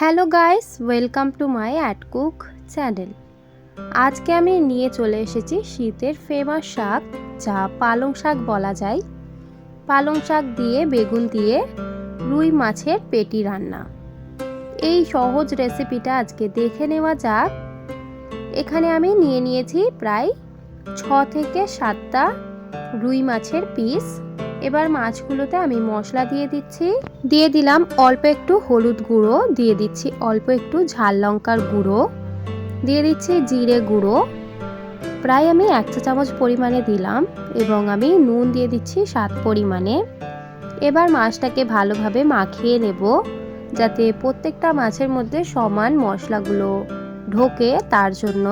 Hello guys, welcome to my at cook channel. আজকে আমি নিয়ে চলে এসেছি শীতের ফেমাস শাক, যা পালং শাক বলা যায়। পালং শাক দিয়ে বেগুন দিয়ে রুই মাছের পেটি রান্না। এই সহজ রেসিপিটা আজকে দেখে নেওয়া যাক। এখানে আমি নিয়ে নিয়েছি প্রায় 6 থেকে 7টা রুই মাছের পিস। এবার মাছগুলোতে আমি মশলা দিয়ে দিচ্ছি। দিয়ে দিলাম অল্প একটু হলুদ গুঁড়ো, দিয়ে দিচ্ছি অল্প একটু ঝাল লঙ্কার গুঁড়ো, দিয়ে দিচ্ছি জিরে গুঁড়ো প্রায় আমি 1 চা চামচ পরিমাণে দিলাম, এবং আমি নুন দিয়ে দিচ্ছি স্বাদ পরিমাণে। এবার মাছটাকে ভালোভাবে মাখিয়ে নেব, যাতে প্রত্যেকটা মাছের মধ্যে সমান মশলাগুলো ঢোকে। তার জন্য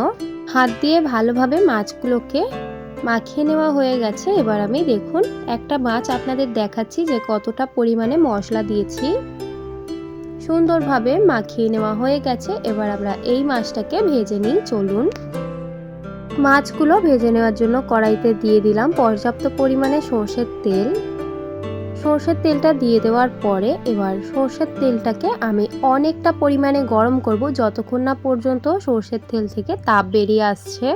হাত দিয়ে ভালোভাবে মাছগুলোকে মাখিয়ে নেওয়া হয়ে গেছে। এবার আমি দেখুন একটা মাছ আপনাদের দেখাচ্ছি যে কতটা পরিমাণে মশলা দিয়েছি। সুন্দরভাবে মাখিয়ে নেওয়া হয়ে গেছে। এবার আমরা এই মাছটাকে ভেজে নিই। চলুন, মাছগুলো ভেজে নেওয়ার জন্য কড়াইতে দিয়ে দিলাম পর্যাপ্ত পরিমাণে সরষের তেল। সরষের তেলটা দিয়ে দেওয়ার পরে এবার সরষের তেলটাকে আমি অনেকটা পরিমাণে গরম করব, যতক্ষণ না পর্যন্ত সরষের তেল থেকে তাপ বেরিয়ে আসছে।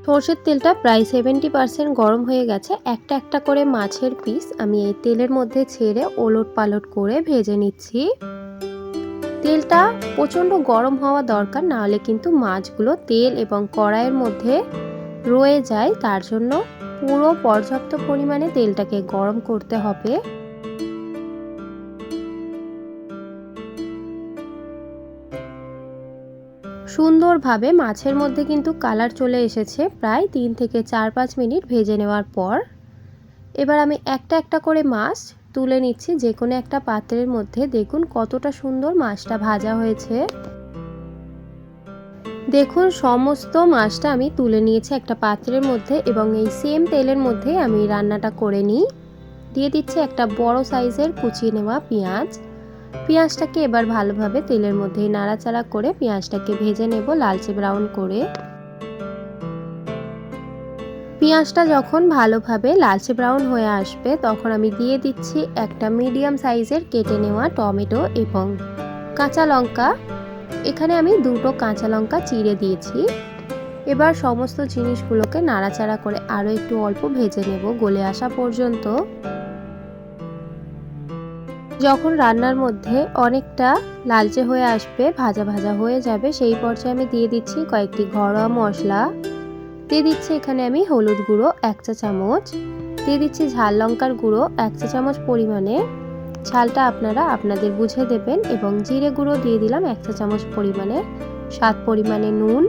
সরষের তেলটা প্রায় 70% গরম হয়ে গেছে। একটা একটা করে মাছের পিস আমি এই তেলের মধ্যে ছেড়ে ওলট পালট করে ভেজে নিচ্ছি। তেলটা প্রচণ্ড গরম হওয়া দরকার, না হলে কিন্তু মাছগুলো তেল এবং কড়াইয়ের মধ্যে রয়ে যায়। তার জন্য পুরো পর্যাপ্ত পরিমাণে তেলটাকে গরম করতে হবে। সুন্দরভাবে মাছের মধ্যে কিন্তু কালার চলে এসেছে প্রায় 3 থেকে 4-5 মিনিট ভেজে নেওয়ার পর। এবার আমি একটা একটা করে মাছ তুলে নিচ্ছি যে কোনো একটা পাত্রের মধ্যে। দেখুন কতটা সুন্দর মাছটা ভাজা হয়েছে। দেখুন সমস্ত মাছটা আমি তুলে নিয়েছি একটা পাত্রের মধ্যে, এবং এই সেম তেলের মধ্যে আমি রান্নাটা করে নিই। দিয়ে দিচ্ছি একটা বড় সাইজের কুচিয়ে নেওয়া পেঁয়াজ। পেঁয়াজটাকে এবার ভালোভাবে তেলের মধ্যে নাড়াচাড়া করে পেঁয়াজটাকে ভেজে নেব লালচে ব্রাউন করে। পেঁয়াজটা যখন ভালোভাবে লালচে ব্রাউন হয়ে আসবে, তখন আমি দিয়ে দিচ্ছি একটা মিডিয়াম সাইজের কেটে নেওয়া টমেটো এবং কাঁচা লঙ্কা। এখানে আমি 2টো কাঁচা লঙ্কা চিড়ে দিয়েছি। এবার সমস্ত জিনিসগুলোকে নাড়াচাড়া করে আরও একটু অল্প ভেজে নেব গলে আসা পর্যন্ত। যখন রান্নার মধ্যে অনেকটা লালচে হয়ে আসবে, ভাজা ভাজা হয়ে যাবে, সেই পর্যায়ে আমি দিয়ে দিচ্ছি কয়েকটি ঘরোয়া মশলা। দিয়ে দিচ্ছি এখানে আমি হলুদ গুঁড়ো 1 চা চামচ, দিয়ে দিচ্ছি ঝাল লঙ্কার গুঁড়ো 1 চা চামচ পরিমাণে, ঝালটা আপনারা আপনাদের বুঝে দেবেন, এবং জিরে গুঁড়ো দিয়ে দিলাম 1 চা চামচ পরিমাণে, স্বাদ পরিমাণে নুন,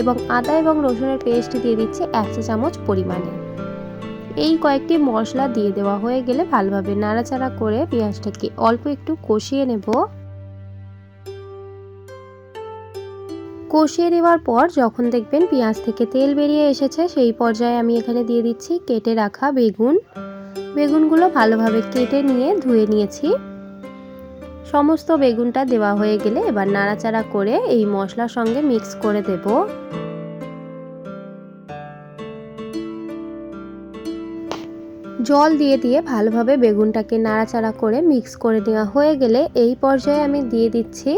এবং আদা এবং রসুনের পেস্ট দিয়ে দিচ্ছি 1 চা চামচ পরিমাণে। এই কয়েকটি মশলা দিয়ে দেওয়া হয়ে গেলে ভালোভাবে নাড়াচাড়া করে পেঁয়াজটাকে অল্প একটু কষিয়ে নেব। কষিয়ে নেওয়ার পর যখন দেখবেন পেঁয়াজ থেকে তেল বেরিয়ে এসেছে, সেই পর্যায়ে আমি এখানে দিয়ে দিচ্ছি কেটে রাখা বেগুন। বেগুনগুলো ভালোভাবে কেটে নিয়ে ধুয়ে নিয়েছি। সমস্ত বেগুনটা দেওয়া হয়ে গেলে এবার নাড়াচাড়া করে এই মশলার সঙ্গে মিক্স করে দেব। জল দিয়ে দিয়ে ভালোভাবে বেগুনটাকে নাড়াচাড়া করে মিক্স করে নেওয়া হয়ে গেলে এই পর্যায়ে আমি দিয়ে দিচ্ছি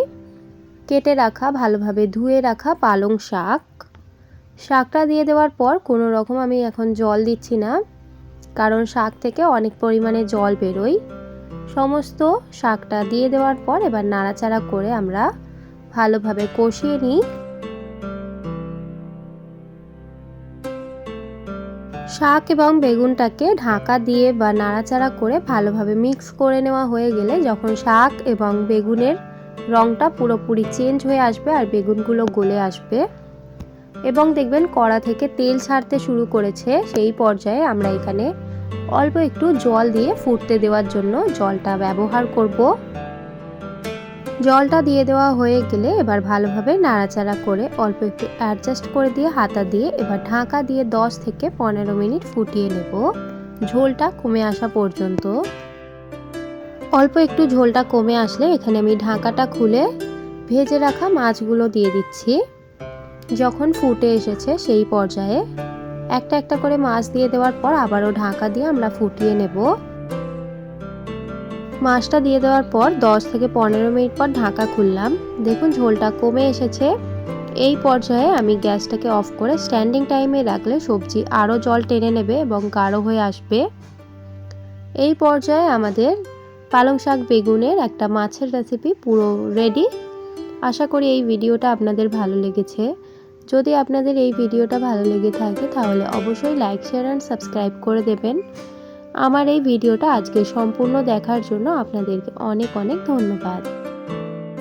কেটে রাখা ভালোভাবে ধুয়ে রাখা পালং শাক। শাকটা দিয়ে দেওয়ার পর কোনো রকম আমি এখন জল দিচ্ছি না, কারণ শাক থেকে অনেক পরিমাণে জল বেরোয়। সমস্ত শাকটা দিয়ে দেওয়ার পর এবার নাড়াচাড়া করে আমরা ভালোভাবে কষিয়ে নিই। শাক এবং বেগুনটাকে ঢাকা দিয়ে বা নাড়াচাড়া করে ভালোভাবে মিক্স করে নেওয়া হয়ে গেলে, যখন শাক এবং বেগুনের রঙটা পুরোপুরি চেঞ্জ হয়ে আসবে আর বেগুনগুলো গলে আসবে এবং দেখবেন কড়া থেকে তেল ছাড়তে শুরু করেছে, সেই পর্যায়ে আমরা এখানে অল্প একটু জল দিয়ে ফুটতে দেওয়ার জন্য জলটা ব্যবহার করব। জলটা দিয়ে দেওয়া হয়ে গেলে এবার ভালোভাবে নাড়াচাড়া করে অল্প একটু অ্যাডজাস্ট করে দিয়ে হাতা দিয়ে এবার ঢাকা দিয়ে 10 থেকে 15 মিনিট ফুটিয়ে নেব, ঝোলটা কমে আসা পর্যন্ত। অল্প একটু ঝোলটা কমে আসলে এখানে আমি ঢাকাটা খুলে ভেজে রাখা মাছগুলো দিয়ে দিচ্ছি। যখন ফুটে এসেছে সেই পর্যায়ে একটা একটা করে মাছ দিয়ে দেওয়ার পর আবারও ঢাকা দিয়ে আমরা ফুটিয়ে নেব। মাছটা দিয়ে দেওয়ার পর 10 থেকে 15 মিনিট পর ঢাকা খুললাম। দেখুন ঝোলটা কমে এসেছে। এই পর্যায়ে আমি গ্যাসটাকে অফ করে স্ট্যান্ডিং টাইমে রাখলে সবজি আরও জল টেনে নেবে এবং গাঢ় হয়ে আসবে। এই পর্যায়ে আমাদের পালং শাক বেগুনের একটা মাছের রেসিপি পুরো রেডি। আশা করি এই ভিডিওটা আপনাদের ভালো লেগেছে। যদি আপনাদের এই ভিডিওটা ভালো লেগে থাকে তাহলে অবশ্যই লাইক, শেয়ার অ্যান্ড সাবস্ক্রাইব করে দেবেন। আমার এই ভিডিওটা আজকে সম্পূর্ণ দেখার জন্য আপনাদেরকে অনেক অনেক ধন্যবাদ।